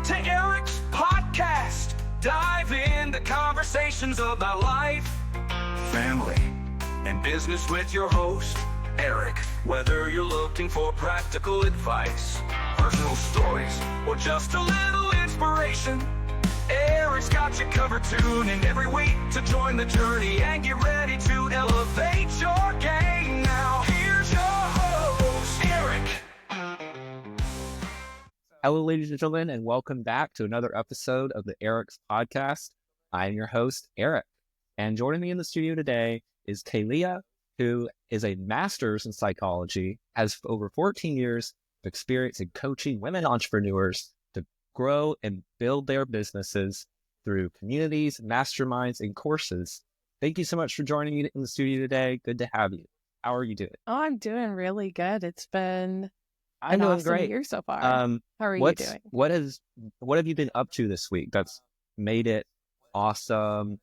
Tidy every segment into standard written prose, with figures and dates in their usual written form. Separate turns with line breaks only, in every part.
to Eric's podcast. Dive into conversations about life, family, and business with your host, Eric. Whether you're looking for practical advice, personal stories, or just a little inspiration, Eric's got you covered. Tune in every week to join the journey and get ready to elevate your game. Now, here's your host, Eric.
Hello, ladies and gentlemen, and welcome back to another episode of the Eric's podcast. I am your host, Eric, and joining me in the studio today is Kaylea, who is a master's in psychology, has over 14 years of experience in coaching women entrepreneurs to grow and build their businesses through communities, masterminds, and courses. Thank you so much for joining me in the studio today. Good to have you. How are you doing?
Oh, I'm doing really good. It's been
I'm
an
doing
awesome
great.
year so far. How are you doing?
What have you been up to this week that's made it awesome?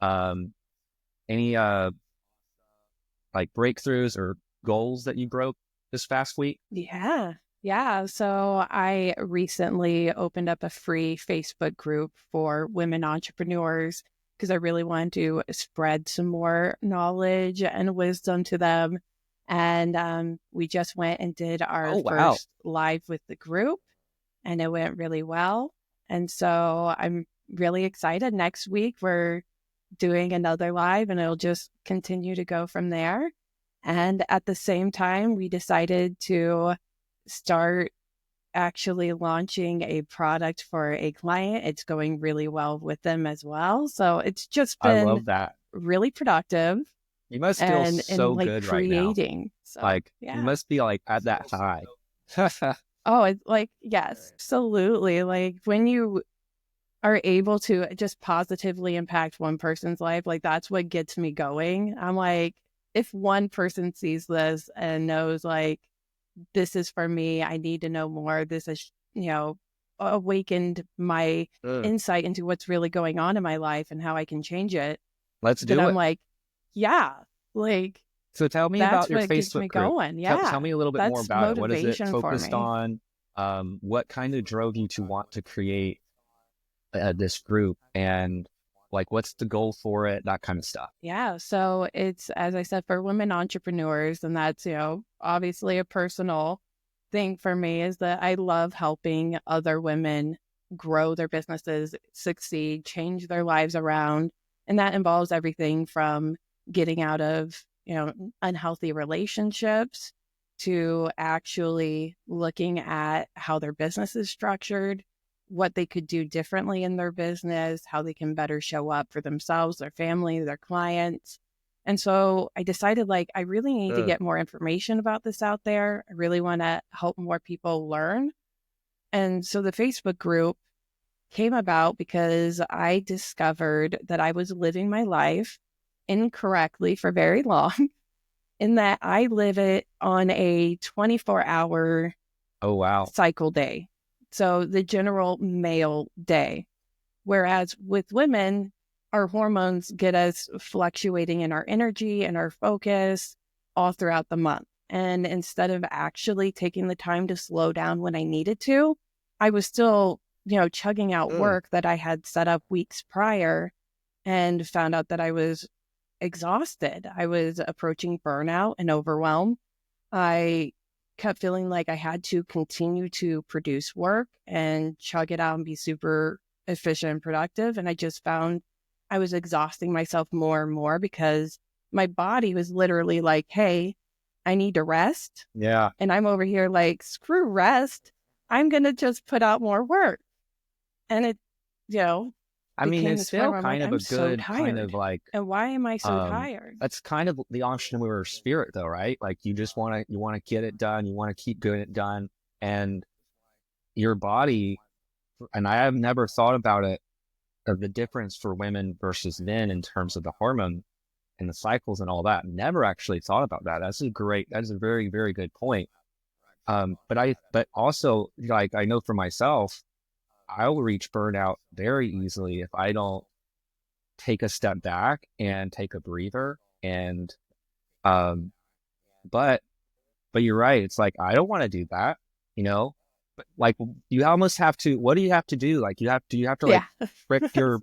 Any like breakthroughs or goals that you broke this past week?
Yeah. So I recently opened up a free Facebook group for women entrepreneurs because I really wanted to spread some more knowledge and wisdom to them. And we just went and did our first live with the group, and it went really well. And so I'm really excited. Next week, we're doing another live, and it'll just continue to go from there. And at the same time, we decided to start actually launching a product for a client. It's going really well with them as well. So it's just been
I love that.
Really productive.
You must feel so
like
good
creating.
Right now.
So,
like
yeah.
You must be like at that high.
Oh, it's like, yes, absolutely. Like when you are able to just positively impact one person's life, like that's what gets me going. I'm like, if one person sees this and knows like, this is for me, I need to know more. This has, awakened my insight into what's really going on in my life and how I can change it.
Let's do it.
I'm like, yeah, like.
So tell me about your Facebook group.
Going. Yeah.
Tell me a little bit more about it. What is it focused on? What kind of drove you to want to create this group, and like what's the goal for it, that kind of stuff?
Yeah. So it's, as I said, for women entrepreneurs, and that's, obviously a personal thing for me, is that I love helping other women grow their businesses, succeed, change their lives around. And that involves everything from getting out of unhealthy relationships to actually looking at how their business is structured, what they could do differently in their business, how they can better show up for themselves, their family, their clients. And so I decided I really need to get more information about this out there. I really want to help more people learn. And so the Facebook group came about because I discovered that I was living my life incorrectly for very long, in that I live it on a 24-hour cycle day. So the general male day. Whereas with women, our hormones get us fluctuating in our energy and our focus all throughout the month. And instead of actually taking the time to slow down when I needed to, I was still, chugging out work that I had set up weeks prior, and found out that I was exhausted. I was approaching burnout and overwhelm. I kept feeling like I had to continue to produce work and chug it out and be super efficient and productive. And I just found I was exhausting myself more and more because my body was literally like, hey, I need to rest.
Yeah.
And I'm over here like, screw rest. I'm going to just put out more work. And it,
I mean, it's still kind of a good kind of like.
And why am I so tired?
That's kind of the entrepreneur spirit, though, right? Like you just want to get it done. You want to keep getting it done, and your body. And I have never thought about it, of the difference for women versus men in terms of the hormone and the cycles and all that. Never actually thought about that. That is a very, very good point. But also, like, I know for myself, I'll reach burnout very easily if I don't take a step back and take a breather. And, but you're right. It's like, I don't want to do that. like you almost have to, what do you have to do? Like do you have to like trick your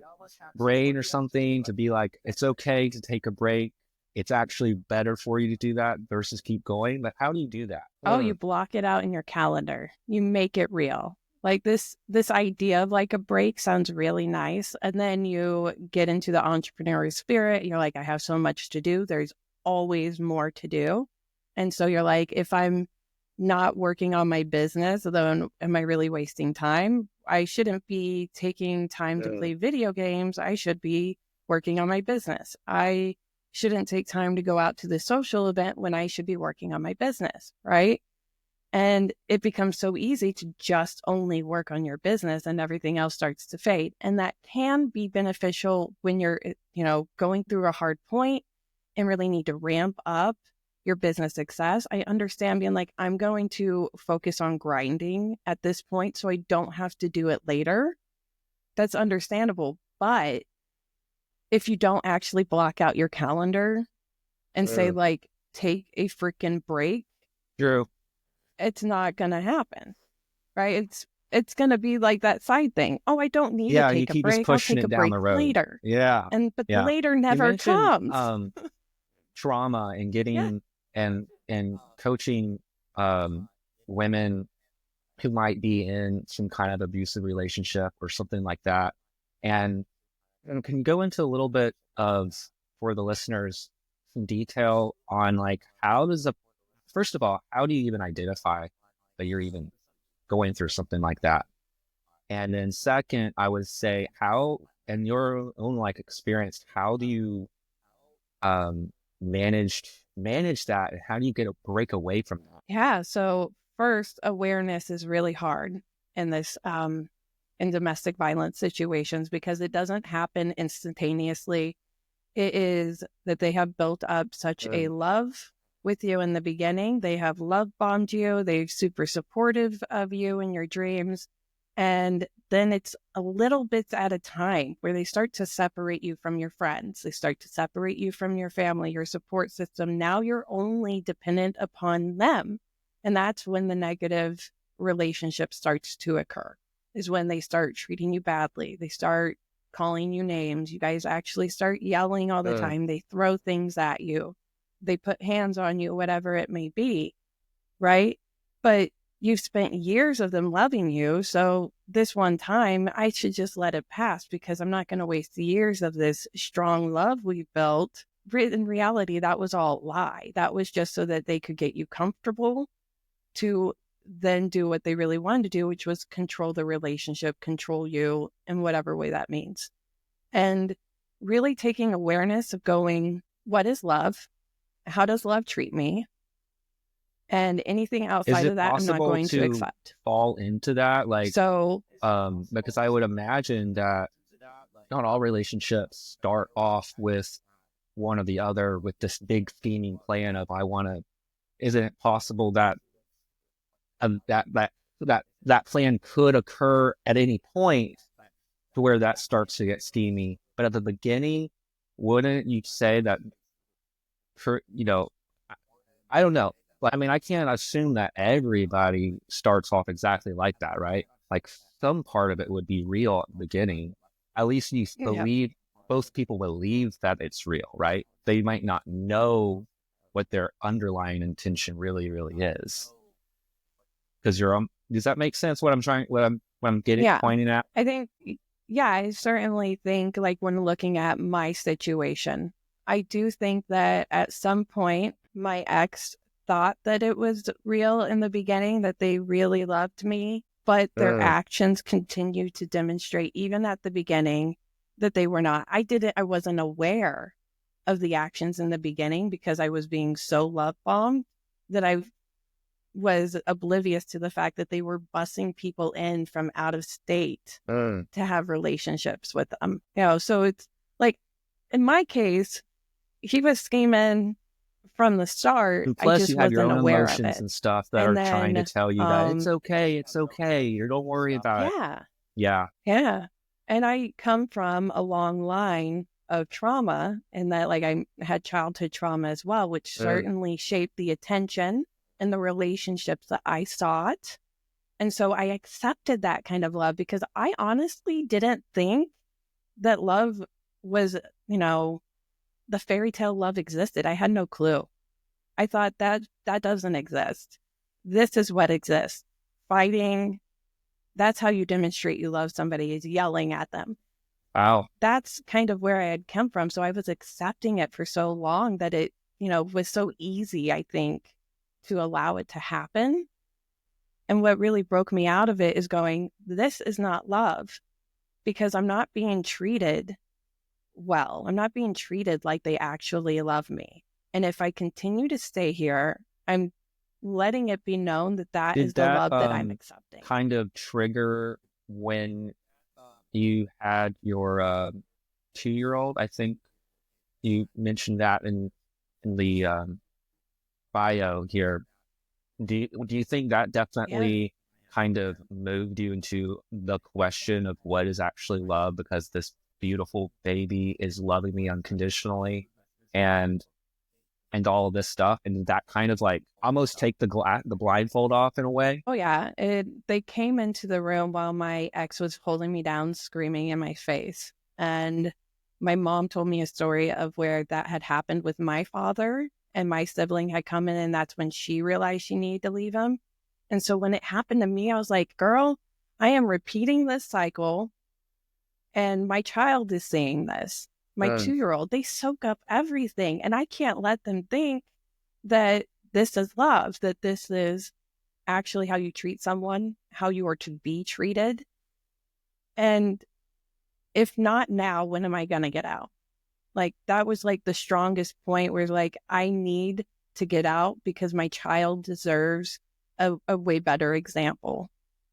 brain or something to be like, it's okay to take a break. It's actually better for you to do that versus keep going. But how do you do that?
Oh, you block it out in your calendar. You make it real. Like this idea of like a break sounds really nice. And then you get into the entrepreneurial spirit. You're like, I have so much to do. There's always more to do. And so you're like, if I'm not working on my business, then am I really wasting time? I shouldn't be taking time to play video games. I should be working on my business. I shouldn't take time to go out to the social event when I should be working on my business, right? And it becomes so easy to just only work on your business and everything else starts to fade. And that can be beneficial when you're, going through a hard point and really need to ramp up your business success. I understand being like, I'm going to focus on grinding at this point so I don't have to do it later. That's understandable. But if you don't actually block out your calendar and say like, take a freaking break,
True.
it's not going to happen, right? It's going to be like that side thing. Oh, I don't need to take a break. I'll take a break later.
Yeah.
But later never comes.
Trauma and getting and coaching women who might be in some kind of abusive relationship or something like that. And can you go into a little bit of, for the listeners, some detail on like first of all, how do you even identify that you're even going through something like that? And then second, I would say how, in your own like experience, how do you manage that, and how do you get a break away from that?
Yeah. So first, awareness is really hard in this in domestic violence situations because it doesn't happen instantaneously. It is that they have built up such a love with you in the beginning. They have love bombed you. They're super supportive of you and your dreams. And then it's a little bit at a time where they start to separate you from your friends. They start to separate you from your family, your support system. Now you're only dependent upon them. And that's when the negative relationship starts to occur, is when they start treating you badly. They start calling you names. You guys actually start yelling all the time. They throw things at you. They put hands on you, whatever it may be, right? But you've spent years of them loving you. So this one time, I should just let it pass because I'm not going to waste the years of this strong love we built. In reality, that was all a lie. That was just so that they could get you comfortable to then do what they really wanted to do, which was control the relationship, control you in whatever way that means. And really taking awareness of going, what is love? How does love treat me? And anything outside of that, I'm not going to accept.
Fall into that, like,
so,
because I would imagine that not all relationships start off with one or the other with this big theming plan of isn't it possible that that plan could occur at any point to where that starts to get steamy? But at the beginning, wouldn't you say that I don't know. But I mean, I can't assume that everybody starts off exactly like that, right? Like some part of it would be real at the beginning. At least you believe, both people believe that it's real, right? They might not know what their underlying intention really, really is. Because does that make sense? What I'm pointing at?
I think, I certainly think like when looking at my situation, I do think that at some point my ex thought that it was real in the beginning, that they really loved me, but their actions continued to demonstrate, even at the beginning, that they were not. I wasn't aware of the actions in the beginning because I was being so love bombed that I was oblivious to the fact that they were bussing people in from out of state to have relationships with them. So it's like, in my case, he was scheming from the start.
And plus,
I just
you have your own
aware
emotions
of it.
and stuff that are trying to tell you that it's okay, or don't worry about it. Yeah.
And I come from a long line of trauma, and that like I had childhood trauma as well, which certainly shaped the attention and the relationships that I sought. And so I accepted that kind of love because I honestly didn't think that love was, the fairy tale love existed. I had no clue. I thought that doesn't exist. This is what exists. Fighting, that's how you demonstrate you love somebody, is yelling at them.
Wow.
That's kind of where I had come from. So I was accepting it for so long that it, was so easy, I think, to allow it to happen. And what really broke me out of it is going, this is not love, because I'm not being treated well. I'm not being treated like they actually love me. And if I continue to stay here, I'm letting it be known that that is
Did
the
that
love that I'm accepting.
kind of trigger when you had your 2-year-old? I think you mentioned that in the bio here. Do you think that definitely kind of moved you into the question of what is actually love? Because this beautiful baby is loving me unconditionally, and all of this stuff, and that kind of like almost take the blindfold off in a way.
Oh yeah, they came into the room while my ex was holding me down, screaming in my face, and my mom told me a story of where that had happened with my father, and my sibling had come in, and that's when she realized she needed to leave him. And so when it happened to me, I was like, girl, I am repeating this cycle, and my child is seeing this. My 2-year-old, they soak up everything, and I can't let them think that this is love, that this is actually how you treat someone, how you are to be treated. And if not now, when am I going to get out? Like, that was like the strongest point where like, I need to get out because my child deserves a way better example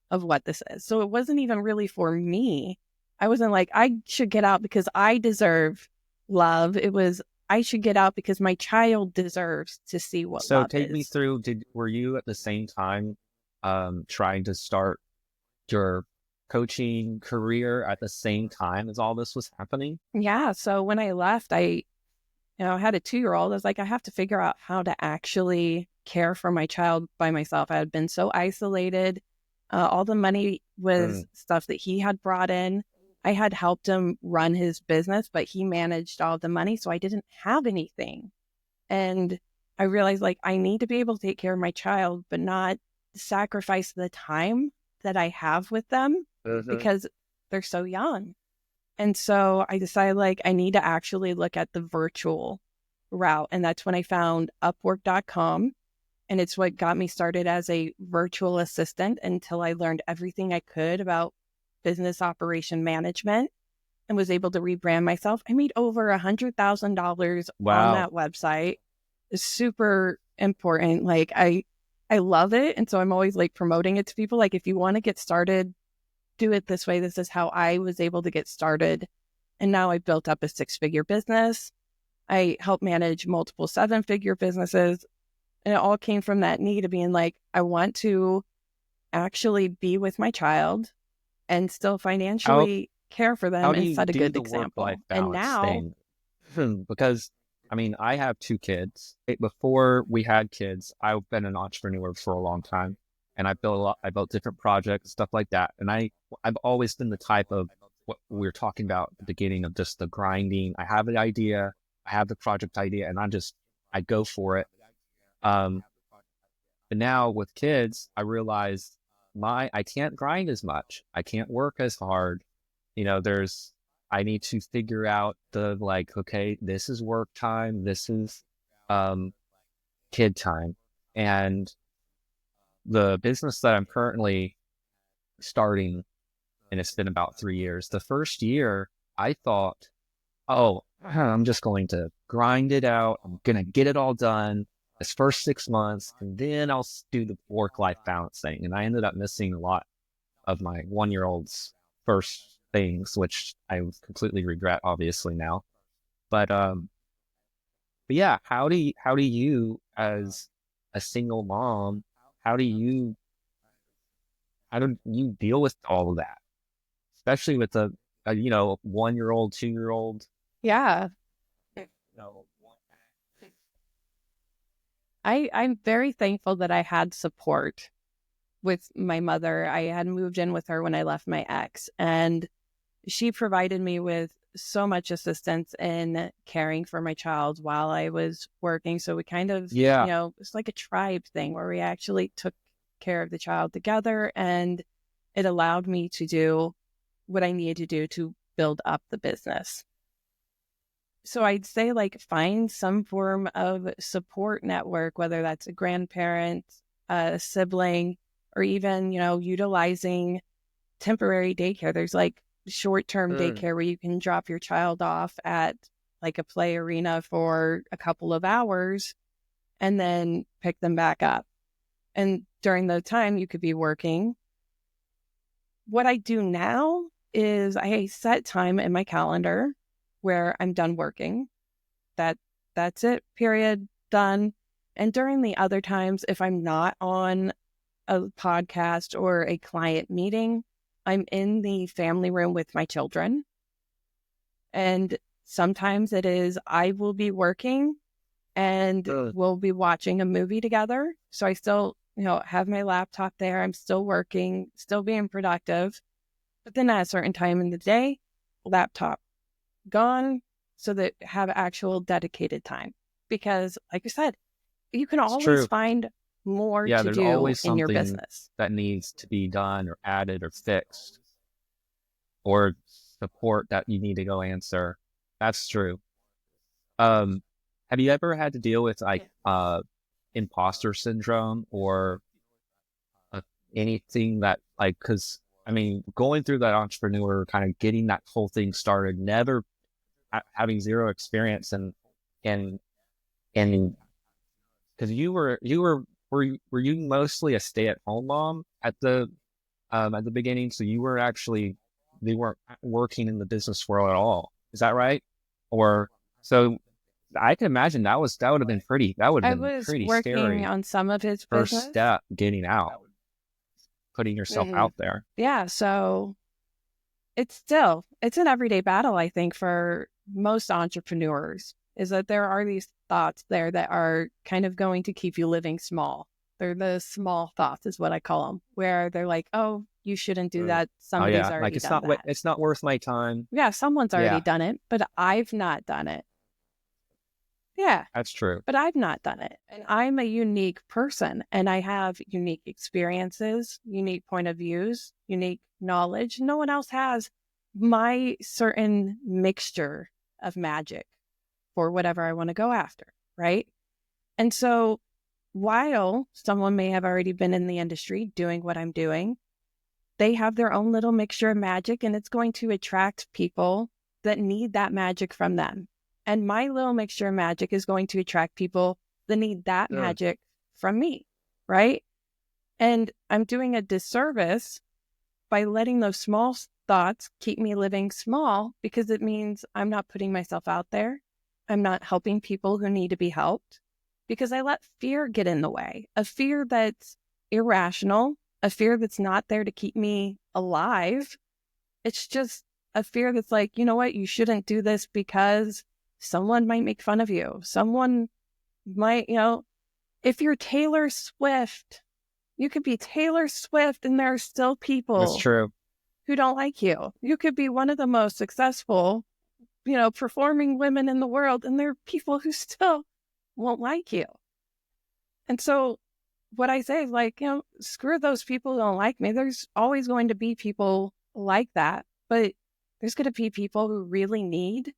of what this is. So it wasn't even really for me. I wasn't like, I should get out because I deserve love. It was, I should get out because my child deserves to see what love is.
So take me through, were you at the same time trying to start your coaching career at the same time as all this was happening?
Yeah. So when I left, I had a 2-year-old. I was like, I have to figure out how to actually care for my child by myself. I had been so isolated. All the money was stuff that he had brought in. I had helped him run his business, but he managed all the money. So I didn't have anything. And I realized like, I need to be able to take care of my child, but not sacrifice the time that I have with them because they're so young. And so I decided like, I need to actually look at the virtual route. And that's when I found Upwork.com. And it's what got me started as a virtual assistant until I learned everything I could about business operation management and was able to rebrand myself. I made over $100,000 on that website. It's super important. Like I love it. And so I'm always like promoting it to people. Like, if you want to get started, do it this way. This is how I was able to get started. And now I've built up a 6-figure business. I help manage multiple 7-figure businesses. And it all came from that need of being like, I want to actually be with my child and still financially care for them and set a good example. And now,
because I mean, I have 2 kids. Before we had kids, I've been an entrepreneur for a long time, and I built different projects, stuff like that. And I've always been the type of what we were talking about at the beginning of just the grinding. I have the idea, I have the project idea, and I go for it. But now with kids, I realize I can't grind as much. I can't work as hard. I need to figure out okay, this is work time. This is, kid time. And the business that I'm currently starting, and it's been about 3 years. The first year I thought, oh, I'm just going to grind it out. I'm going to get it all done this first 6 months, and then I'll do the work-life balance thing. And I ended up missing a lot of my 1-year-old's first things, which I completely regret, obviously, now. But yeah, how do you, as a single mom, how do you deal with all of that, especially with a 1-year-old, 2-year-old?
Yeah. I'm very thankful that I had support with my mother. I had moved in with her when I left my ex, and she provided me with so much assistance in caring for my child while I was working. So we kind of, it's like a tribe thing where we actually took care of the child together, and it allowed me to do what I needed to do to build up the business. So I'd say like find some form of support network, whether that's a grandparent, a sibling, or even, utilizing temporary daycare. There's like short-term daycare where you can drop your child off at like a play arena for a couple of hours and then pick them back up. And during the time you could be working. What I do now is I set time in my calendar where I'm done working. That's it, period, done. And during the other times, if I'm not on a podcast or a client meeting, I'm in the family room with my children. And sometimes it is, I will be working and we'll be watching a movie together. So I still, have my laptop there. I'm still working, still being productive. But then at a certain time in the day, laptop gone, so that have actual dedicated time. Because like I said, you can always find more to do
always
in your business
that needs to be done or added or fixed, or support that you need to go answer. That's true. Have you ever had to deal with like imposter syndrome or anything that like, because I mean, going through that entrepreneur, kind of getting that whole thing started, never having zero experience, and because were you mostly a stay-at-home mom at the beginning, so you weren't working in the business world at all, is that right? Or so I can imagine that would have been pretty scary
on some of his
first
business.
step, getting out, putting yourself out there.
Yeah, so it's an everyday battle, I think, for most entrepreneurs, is that there are these thoughts there that are kind of going to keep you living small. They're the small thoughts is what I call them, where they're like, oh, you shouldn't do that. Somebody's already done that.
It's not worth my time.
Yeah, someone's already done it, but I've not done it. Yeah.
That's true.
But I've not done it. And I'm a unique person, and I have unique experiences, unique point of views, unique knowledge. No one else has my certain mixture of magic for whatever I want to go after, right? And so while someone may have already been in the industry doing what I'm doing, they have their own little mixture of magic, and it's going to attract people that need that magic from them. And my little mixture of magic is going to attract people that need that magic from me, right? And I'm doing a disservice by letting those small thoughts keep me living small, because it means I'm not putting myself out there. I'm not helping people who need to be helped, because I let fear get in the way, a fear that's irrational, a fear that's not there to keep me alive. It's just a fear that's like, you know what, you shouldn't do this because someone might make fun of you. Someone might, if you're Taylor Swift, you could be Taylor Swift and there are still people
That's true.
who don't like you. You could be one of the most successful, performing women in the world, and there are people who still won't like you. And so what I say is like, screw those people who don't like me. There's always going to be people like that, but there's going to be people who really need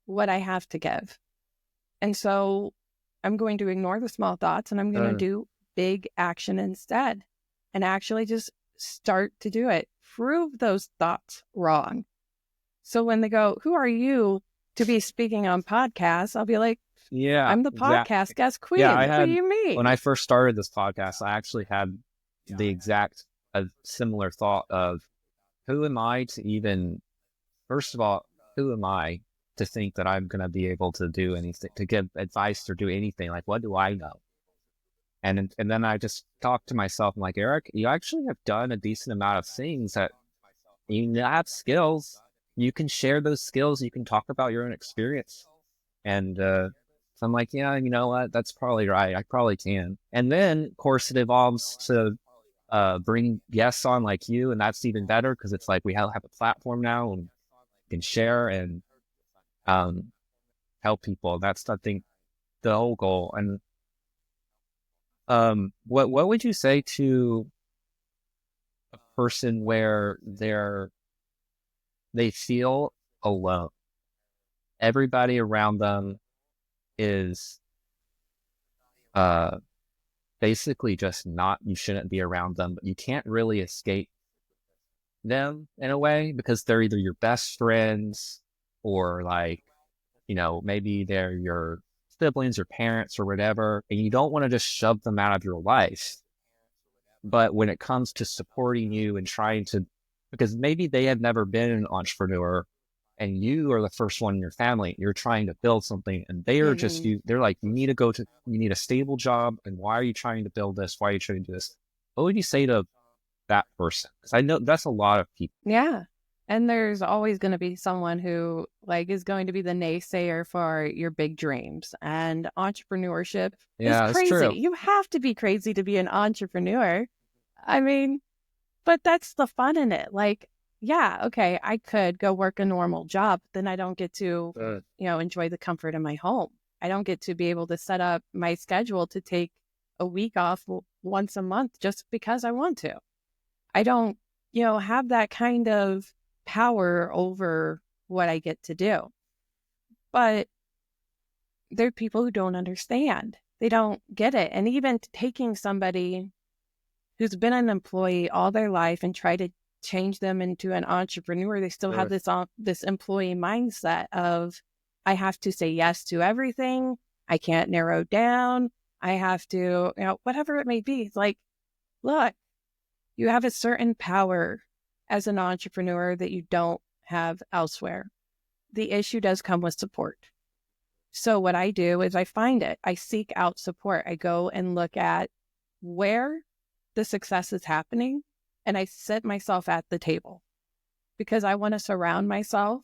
what I have to give. And so I'm going to ignore the small thoughts, and I'm going to do big action instead, and actually just start to do it. Prove those thoughts wrong. So when they go, who are you to be speaking on podcasts? I'll be like, I'm the podcast guest queen. What do you mean?
When I first started this podcast, I actually had the exact similar thought of, who am I to even, first of all, who am I to think that I'm going to be able to do anything, to give advice or do anything? Like, what do I know? And then I just talked to myself. I'm like, Eric, you actually have done a decent amount of things that you have skills. You can share those skills. You can talk about your own experience. And so I'm like, yeah, you know what? That's probably right. I probably can. And then, of course, it evolves to bring guests on like you, and that's even better because it's like we have a platform now and can share and help people. That's, I think, the whole goal. And what would you say to a person where they feel alone? Everybody around them is basically just not, you shouldn't be around them, but you can't really escape them in a way because they're either your best friends or like, maybe they're your siblings or parents or whatever, and you don't want to just shove them out of your life. But when it comes to supporting you and trying to, because maybe they have never been an entrepreneur and you are the first one in your family, you're trying to build something and they are just, they're like, you need a stable job. And why are you trying to build this? Why are you trying to do this? What would you say to that person? Because I know that's a lot of people.
Yeah. And there's always going to be someone who like is going to be the naysayer for your big dreams. And entrepreneurship is
Yeah, that's
crazy.
true.
You have to be crazy to be an entrepreneur. I mean, but that's the fun in it. Like, yeah, okay, I could go work a normal job, but then I don't get to, enjoy the comfort of my home. I don't get to be able to set up my schedule to take a week off once a month just because I want to. I don't, have that kind of power over what I get to do. But there are people who don't understand. They don't get it. And even taking somebody who's been an employee all their life and try to change them into an entrepreneur, they still have this employee mindset of, I have to say yes to everything. I can't narrow down. I have to, whatever it may be. It's like, look, you have a certain power as an entrepreneur that you don't have elsewhere. The issue does come with support. So what I do is I find it. I seek out support. I go and look at where the success is happening, and I sit myself at the table because I want to surround myself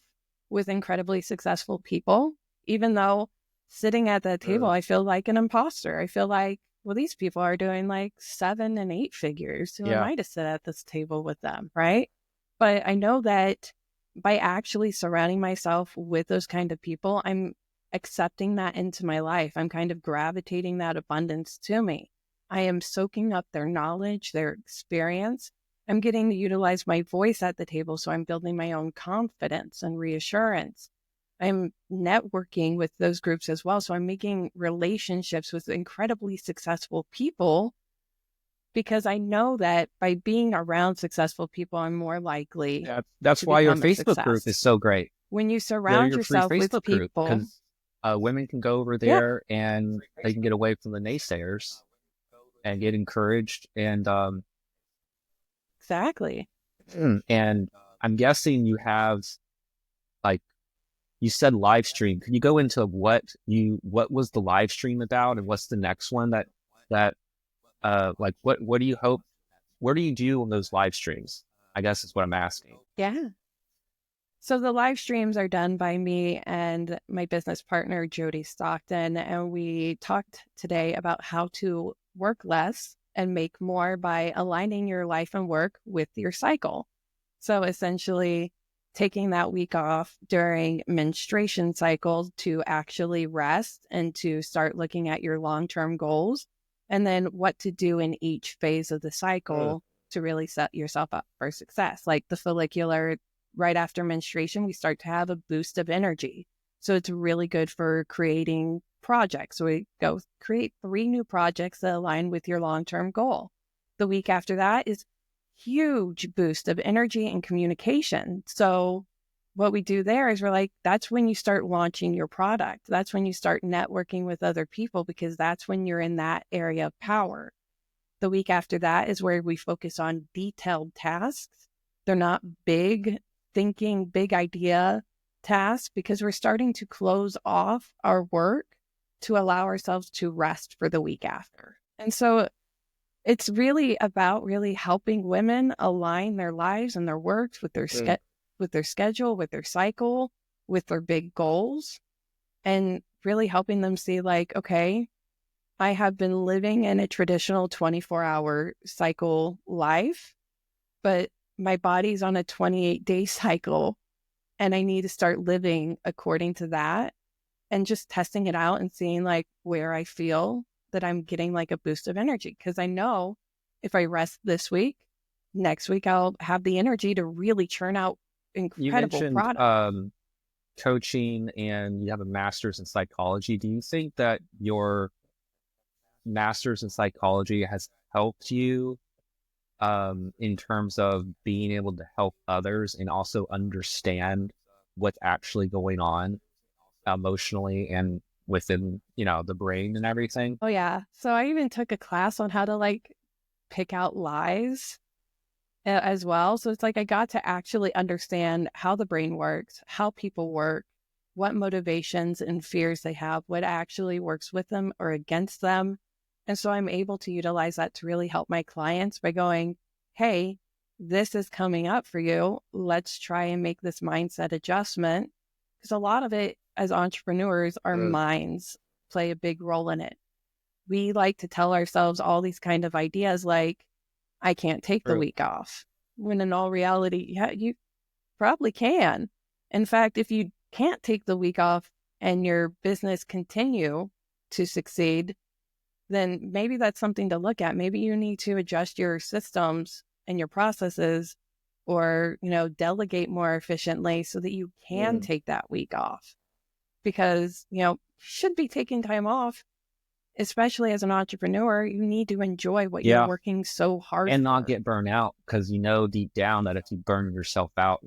with incredibly successful people, even though sitting at that table, I feel like an imposter. I feel like, well, these people are doing like 7 and 8 figures. Who am I to sit at this table with them, right? But I know that by actually surrounding myself with those kind of people, I'm accepting that into my life. I'm kind of gravitating that abundance to me. I am soaking up their knowledge, their experience. I'm getting to utilize my voice at the table, so I'm building my own confidence and reassurance. I'm networking with those groups as well. So I'm making relationships with incredibly successful people because I know that by being around successful people, I'm more likely.
That's why your Facebook group is so great.
When you surround yourself with people,
because women can go over there and they can get away from the naysayers and get encouraged. And
exactly.
And I'm guessing you have, like, you said live stream. Can you go into what was the live stream about, and what's the next one that like what do you hope? What do you do on those live streams? I guess is what I'm asking.
Yeah. So the live streams are done by me and my business partner, Jody Stockton. And we talked today about how to work less and make more by aligning your life and work with your cycle. So essentially taking that week off during menstruation cycle to actually rest and to start looking at your long-term goals, and then what to do in each phase of the cycle to really set yourself up for success. Like the follicular, right after menstruation, we start to have a boost of energy. So it's really good for creating projects. So we go create 3 new projects that align with your long-term goal. The week after that is huge boost of energy and communication. So what we do there is we're like, that's when you start launching your product. That's when you start networking with other people, because that's when you're in that area of power. The week after that is where we focus on detailed tasks. They're not big thinking, big idea tasks, because we're starting to close off our work to allow ourselves to rest for the week after. And so it's really about really helping women align their lives and their works with their with their schedule, with their cycle, with their big goals, and really helping them see like, okay, I have been living in a traditional 24-hour cycle life, but my body's on a 28-day cycle, and I need to start living according to that and just testing it out and seeing like where I feel that I'm getting like a boost of energy. Because I know if I rest this week, next week I'll have the energy to really churn out
You
incredible
mentioned
product.
coaching, and you have a master's in psychology. Do you think that your master's in psychology has helped you in terms of being able to help others and also understand what's actually going on emotionally and within, the brain and everything?
Oh yeah. So I even took a class on how to like pick out lies as well. So it's like I got to actually understand how the brain works, how people work, what motivations and fears they have, what actually works with them or against them. And so I'm able to utilize that to really help my clients by going, hey, this is coming up for you. Let's try and make this mindset adjustment. Because a lot of it as entrepreneurs, our minds play a big role in it. We like to tell ourselves all these kind of ideas like, I can't take the
True.
week off. When in all reality, yeah, you probably can. In fact, if you can't take the week off and your business continue to succeed, then maybe that's something to look at. Maybe you need to adjust your systems and your processes or, delegate more efficiently so that you can take that week off. Because, you should be taking time off, especially as an entrepreneur. You need to enjoy what you're
Yeah.
working so hard
And not
for.
get burned out, because deep down that if you burn yourself out,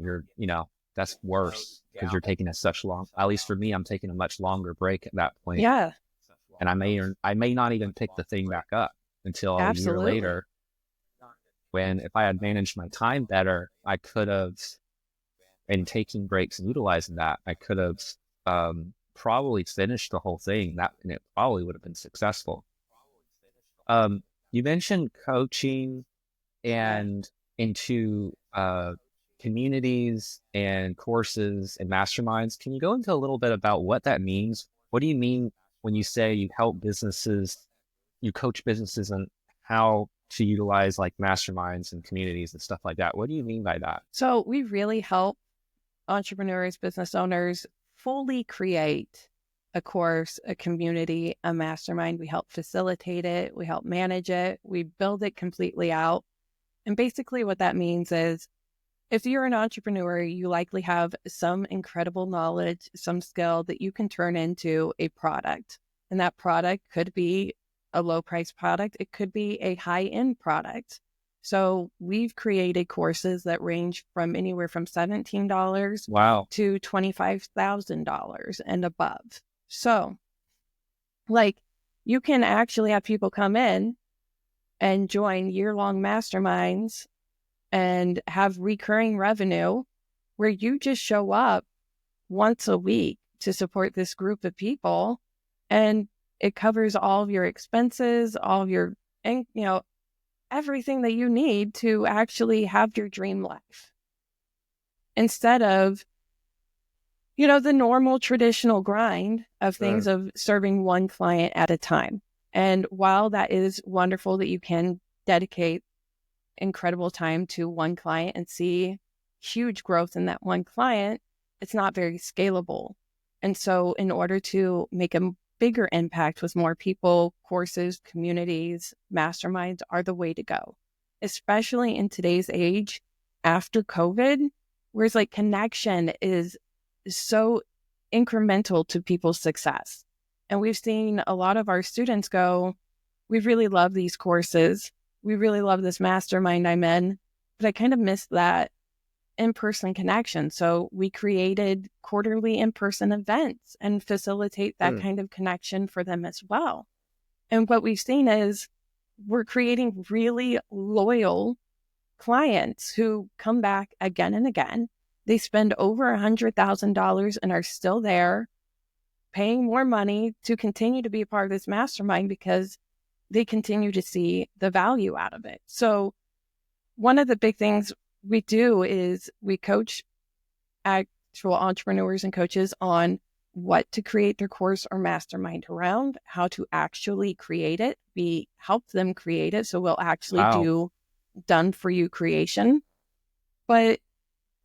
that's worse because you're taking such long, at least for me, I'm taking a much longer break at that point.
Yeah,
And I may not even pick the thing back up until a year
absolutely.
later, when if I had managed my time better, I could have, in taking breaks and utilizing that, I could have probably finished the whole thing, and it probably would have been successful. You mentioned coaching and into communities and courses and masterminds. Can you go into a little bit about what that means? What do you mean when you say you help businesses, you coach businesses on how to utilize like masterminds and communities and stuff like that? What do you mean by that?
So we really help entrepreneurs, business owners fully create a course, a community, a mastermind. We help facilitate it. We help manage it. We build it completely out. And basically what that means is if you're an entrepreneur, you likely have some incredible knowledge, some skill that you can turn into a product. And that product could be a low price product. It could be a high end product. So we've created courses that range from anywhere from $17
Wow.
to $25,000 and above. So like you can actually have people come in and join year-long masterminds and have recurring revenue where you just show up once a week to support this group of people, and it covers all of your expenses, all of your, and everything that you need to actually have your dream life. Instead of, the normal traditional grind of things of serving one client at a time. And while that is wonderful that you can dedicate incredible time to one client and see huge growth in that one client, it's not very scalable. And so in order to make a bigger impact with more people, courses, communities, masterminds are the way to go, especially in today's age after COVID, where it's like connection is so incremental to people's success. And we've seen a lot of our students go, we really love these courses. We really love this mastermind I'm in, but I kind of missed that in-person connection. So we created quarterly in-person events and facilitate that kind of connection for them as well. And what we've seen is we're creating really loyal clients who come back again and again. They spend over $100,000 and are still there paying more money to continue to be a part of this mastermind because they continue to see the value out of it. So one of the big things we do is we coach actual entrepreneurs and coaches on what to create their course or mastermind around, how to actually create it. We help them create it. So we'll actually do done for you creation. But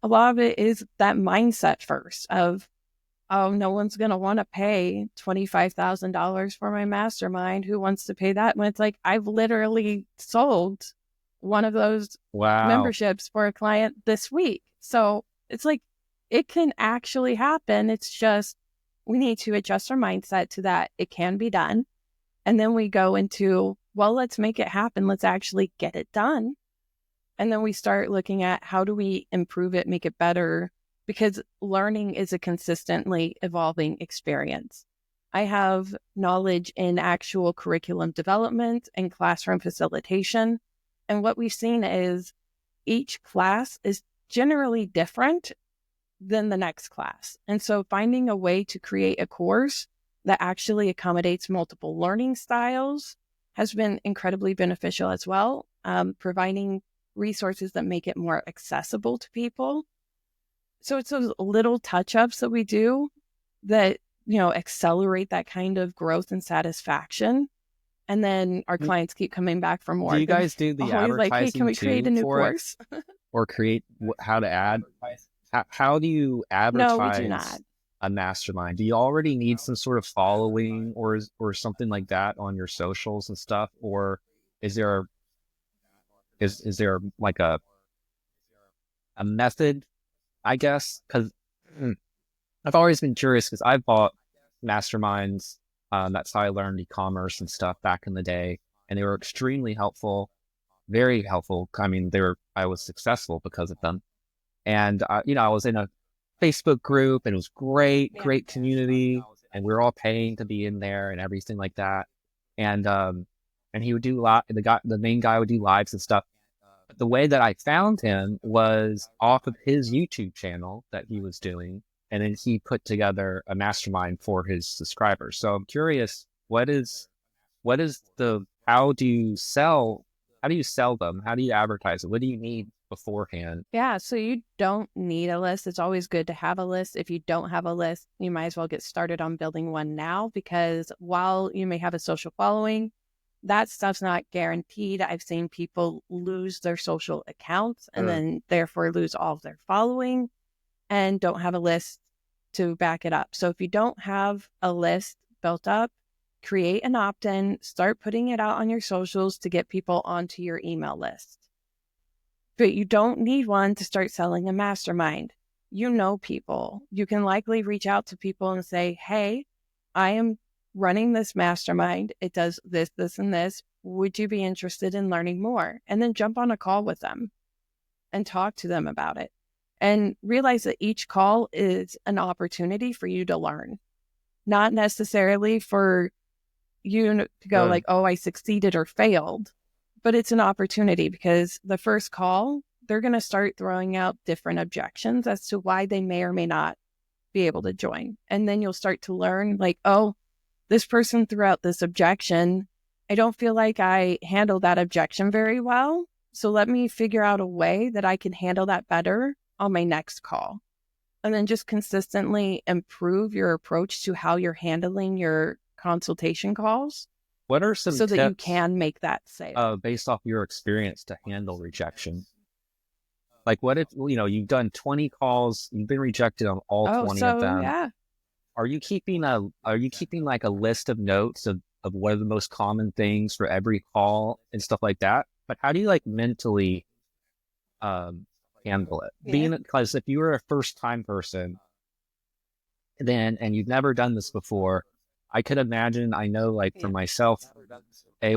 a lot of it is that mindset first of, oh, no one's going to want to pay $25,000 for my mastermind. Who wants to pay that? When it's like, I've literally sold one of those memberships for a client this week. So it's like, it can actually happen. It's just, we need to adjust our mindset to that it can be done. And then we go into, well, let's make it happen. Let's actually get it done. And then we start looking at how do we improve it, make it better, because learning is a consistently evolving experience. I have knowledge in actual curriculum development and classroom facilitation. And what we've seen is each class is generally different than the next class. And so finding a way to create a course that actually accommodates multiple learning styles has been incredibly beneficial as well, providing resources that make it more accessible to people. So it's those little touch-ups that we do that, accelerate that kind of growth and satisfaction. And then our clients keep coming back for more.
Do you guys do the advertising
like, hey, can we create a new course?
Or create how to add? How do you advertise?
No, we do not.
A mastermind? Do you already need some sort of following or something like that on your socials and stuff? Or is there like a method, I guess? Because I've always been curious, because I've bought masterminds. That's how I learned e-commerce and stuff back in the day. And they were extremely helpful, very helpful. I mean, I was successful because of them. And, I was in a Facebook group, and it was great community. And we were all paying to be in there and everything like that. And he would do the main guy would do lives and stuff. But the way that I found him was off of his YouTube channel that he was doing. And then he put together a mastermind for his subscribers. So I'm curious, how do you sell them? How do you advertise it? What do you need beforehand?
Yeah, so you don't need a list. It's always good to have a list. If you don't have a list, you might as well get started on building one now, because while you may have a social following, that stuff's not guaranteed. I've seen people lose their social accounts and then therefore lose all of their following and don't have a list to back it up. So if you don't have a list built up, create an opt-in, start putting it out on your socials to get people onto your email list. But you don't need one to start selling a mastermind. You know people. You can likely reach out to people and say, hey, I am running this mastermind. It does this, this, and this. Would you be interested in learning more? And then jump on a call with them and talk to them about it. And realize that each call is an opportunity for you to learn, not necessarily for you to go like, oh, I succeeded or failed, but it's an opportunity, because the first call, they're going to start throwing out different objections as to why they may or may not be able to join. And then you'll start to learn like, oh, this person threw out this objection. I don't feel like I handled that objection very well. So let me figure out a way that I can handle that better on my next call. And then just consistently improve your approach to how you're handling your consultation calls.
What are some
so
tips,
that you can make that sale
based off your experience to handle rejection? Like, what if, you've done 20 calls, you've been rejected on all 20 of them.
Yeah.
Are you keeping like a list of notes of what are the most common things for every call and stuff like that? But how do you like mentally handle it?
Yeah.
Because if you were a first time person and you've never done this before, I could imagine, I know like for myself, I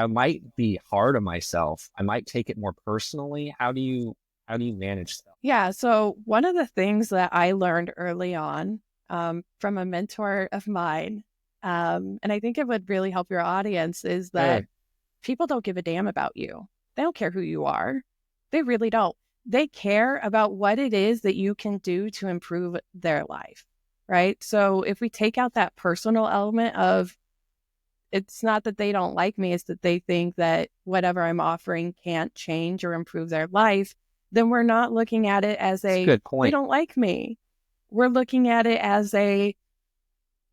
might be hard on myself. I might take it more personally. How do you manage that?
Yeah. So one of the things that I learned early on from a mentor of mine, and I think it would really help your audience, is that people don't give a damn about you. They don't care who you are. They really don't. They care about what it is that you can do to improve their life, right? So if we take out that personal element of, it's not that they don't like me, it's that they think that whatever I'm offering can't change or improve their life, then we're not looking at it as
That's a good point.
They don't like me. we're looking at it as a,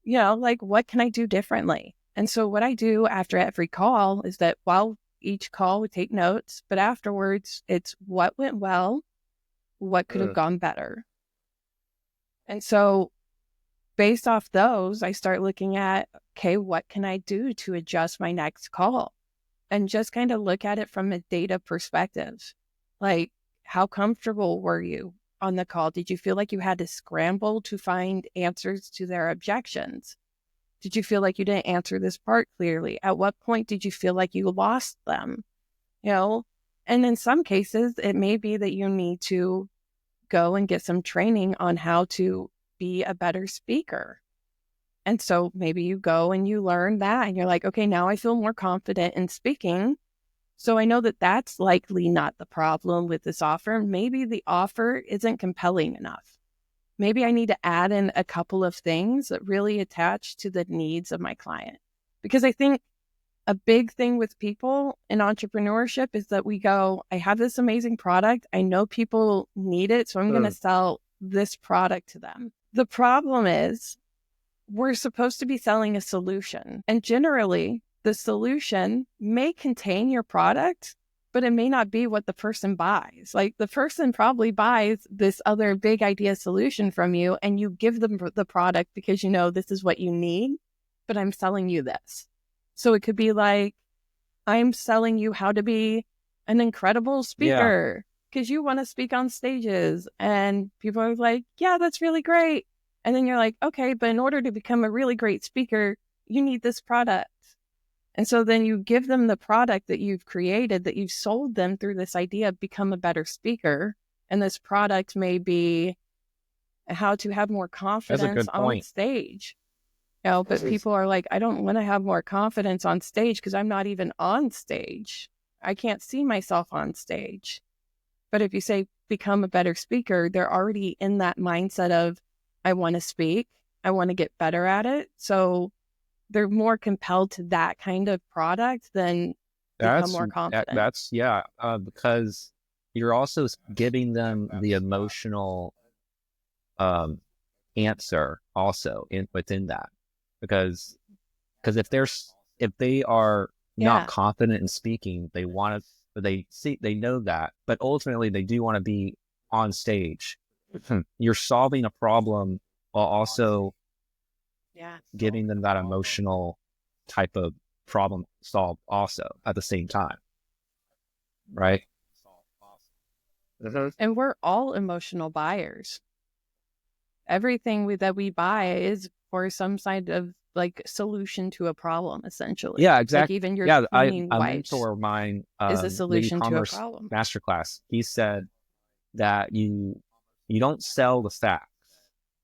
like, what can I do differently? And so what I do after every call is that while each call we take notes, but afterwards it's what went well, what could have gone better. And so based off those, I start looking at, okay, what can I do to adjust my next call? And just kind of look at it from a data perspective. Like, how comfortable were you on the call? Did you feel like you had to scramble to find answers to their objections? Did you feel like you didn't answer this part clearly? At what point did you feel like you lost them? And in some cases, it may be that you need to go and get some training on how to be a better speaker. And so maybe you go and you learn that and you're like, okay, now I feel more confident in speaking. So I know that that's likely not the problem with this offer. Maybe the offer isn't compelling enough. Maybe I need to add in a couple of things that really attach to the needs of my client. Because I think a big thing with people in entrepreneurship is that we go, I have this amazing product. I know people need it, so I'm going to sell this product to them. The problem is we're supposed to be selling a solution. And generally, the solution may contain your product, but it may not be what the person buys. Like, the person probably buys this other big idea solution from you, and you give them the product because you know this is what you need, but I'm selling you this. So it could be like, I'm selling you how to be an incredible speaker because you want to speak on stages. And people are like, yeah, that's really great. And then you're like, okay, but in order to become a really great speaker, you need this product. And so then you give them the product that you've created, that you've sold them through this idea of become a better speaker. And this product may be how to have more confidence on stage. But people are like, I don't want to have more confidence on stage because I'm not even on stage. I can't see myself on stage. But if you say become a better speaker, they're already in that mindset of, I want to speak. I want to get better at it. So they're more compelled to that kind of product than become more confident.
Because you're also giving them the emotional answer also within that. Because if they are not confident in speaking, they know that, but ultimately they do want to be on stage. You're solving a problem while also giving them that emotional type of problem solved also at the same time. Right?
And we're all emotional buyers. Everything that we buy is for some side of like solution to a problem, essentially.
Yeah, exactly.
Like even your cleaning
a
wipes
mentor of mine
is a solution to a problem.
Masterclass. He said that you don't sell the facts,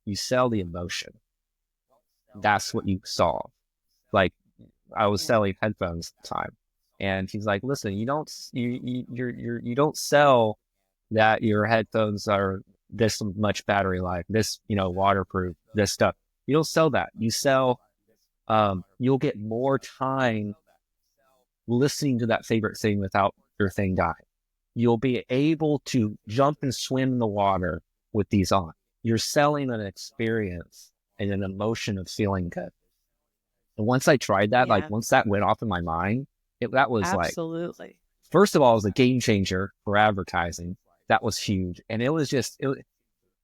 you sell the emotion. That's what you solve. Like, I was selling headphones at the time, and he's like, "Listen, you don't sell that your headphones are this much battery life, this waterproof, this stuff. You don't sell that. You sell you'll get more time listening to that favorite thing without your thing dying. You'll be able to jump and swim in the water with these on. You're selling an experience and an emotion of feeling good." And once I tried that, like once that went off in my mind, that was
absolutely.
Like, first of all, it was a game changer for advertising. That was huge. And it was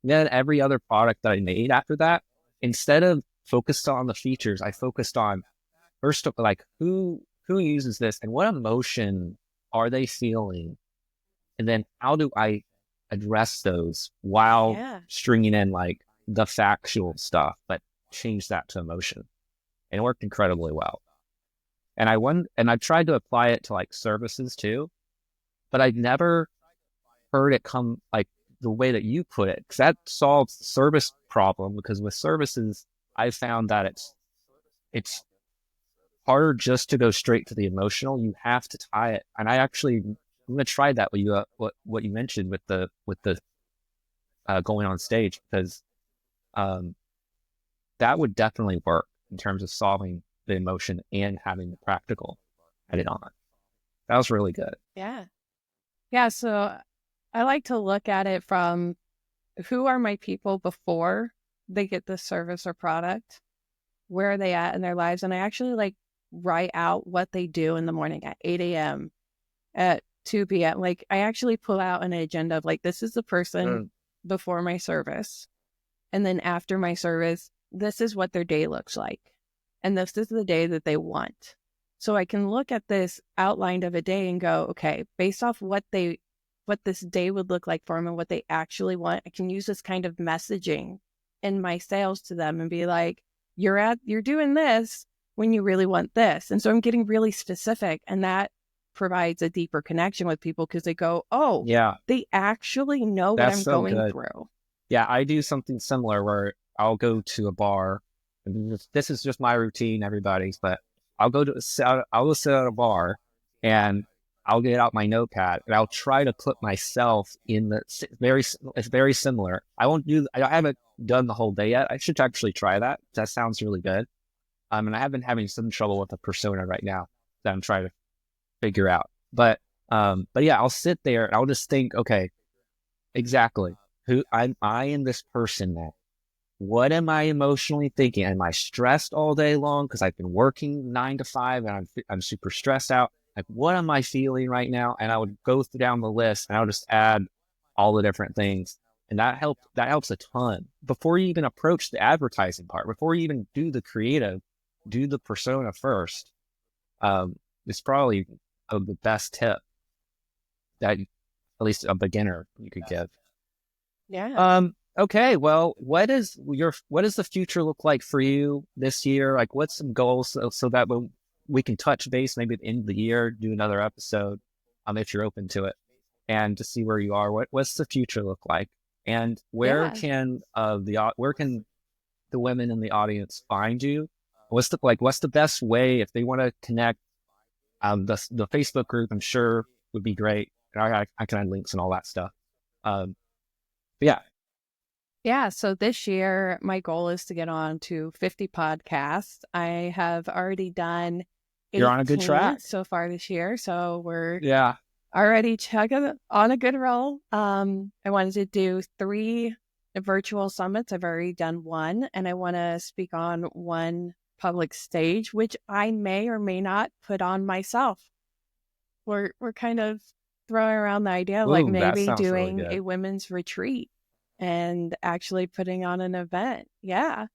then every other product that I made after that, instead of focused on the features, I focused on first, like who uses this and what emotion are they feeling? And then how do I address those while stringing in like the factual stuff, but change that to emotion. And it worked incredibly well. And I tried to apply it to like services too, but I'd never heard it come like the way that you put it, because that solves the service problem. Because with services, I found that it's harder just to go straight to the emotional. You have to tie it. And I'm going to try that with you, what you mentioned with the going on stage, because that would definitely work in terms of solving the emotion and having the practical added on. That was really good.
Yeah. So I like to look at it from who are my people before they get this service or product, where are they at in their lives? And I actually like write out what they do in the morning at 8 a.m., at 2 p.m. Like I actually pull out an agenda of like, this is the person before my service. And then after my service, this is what their day looks like. And this is the day that they want. So I can look at this outline of a day and go, okay, based off what this day would look like for them and what they actually want, I can use this kind of messaging in my sales to them and be like, you're doing this when you really want this. And so I'm getting really specific, and that provides a deeper connection with people because they go, oh, yeah, they actually know what I'm going through.
Yeah, I do something similar where I'll go to a bar. This is just my routine, everybody's, but I'll go sit at a bar and I'll get out my notepad and I'll try to put myself in it's very similar. I haven't done the whole day yet. I should actually try that. That sounds really good. And I have been having some trouble with a persona right now that I'm trying to figure out. But yeah, I'll sit there and I'll just think, okay, exactly. Who am I in this person now? What am I emotionally thinking? Am I stressed all day long because I've been working 9 to 5 and I'm super stressed out? Like, what am I feeling right now? And I would go down the list and I'll just add all the different things. And that helps a ton. Before you even approach the advertising part, before you even do the creative, do the persona first. It's probably the best tip that at least a beginner you could give.
Yeah.
Okay. Well, what does the future look like for you this year? Like, what's some goals so that we can touch base maybe at the end of the year, do another episode, if you're open to it, and to see where you are. What's the future look like, and where can the women in the audience find you? What's the best way if they want to connect? The Facebook group, I'm sure, would be great. I can add links and all that stuff. Yeah.
Yeah. So this year, my goal is to get on to 50 podcasts. I have already done 18
You're on a good track
so far this year. So we're already chugging on a good roll. I wanted to do 3 virtual summits. I've already done 1, and I want to speak on 1 public stage, which I may or may not put on myself. We're kind of throwing around the idea of maybe doing a women's retreat and actually putting on an event. Yeah.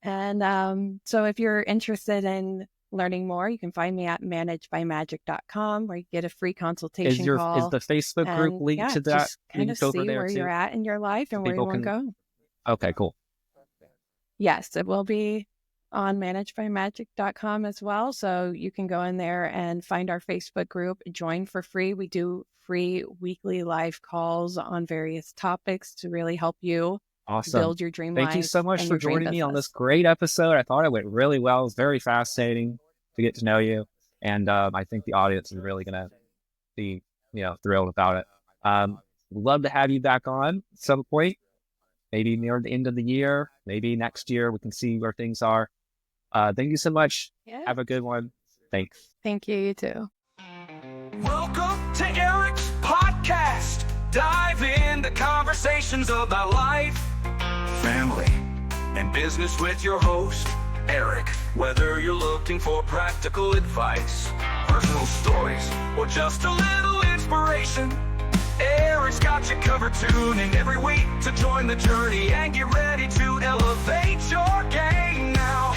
And so if you're interested in learning more, you can find me at managebymagic.com, where you get a free consultation call.
Is the Facebook group linked to that?
Just kind of see where you're at in your life and where you want to go.
Okay, cool.
Yes, it will be on managebymagic.com as well. So you can go in there and find our Facebook group, join for free. We do free weekly live calls on various topics to really help you build your dream life.
Thank you so much for joining me on this great episode. I thought it went really well. It was very fascinating to get to know you. And I think the audience is really going to be, thrilled about it. Love to have you back on at some point, maybe near the end of the year, maybe next year. We can see where things are. Thank you so much.
Yeah.
Have a good one. Thanks.
Thank you. You too.
Welcome to Eric's podcast. Dive into conversations about life, family, and business with your host, Eric. Whether you're looking for practical advice, personal stories, or just a little inspiration, Eric's got you covered. Tune in every week to join the journey and get ready to elevate your game now.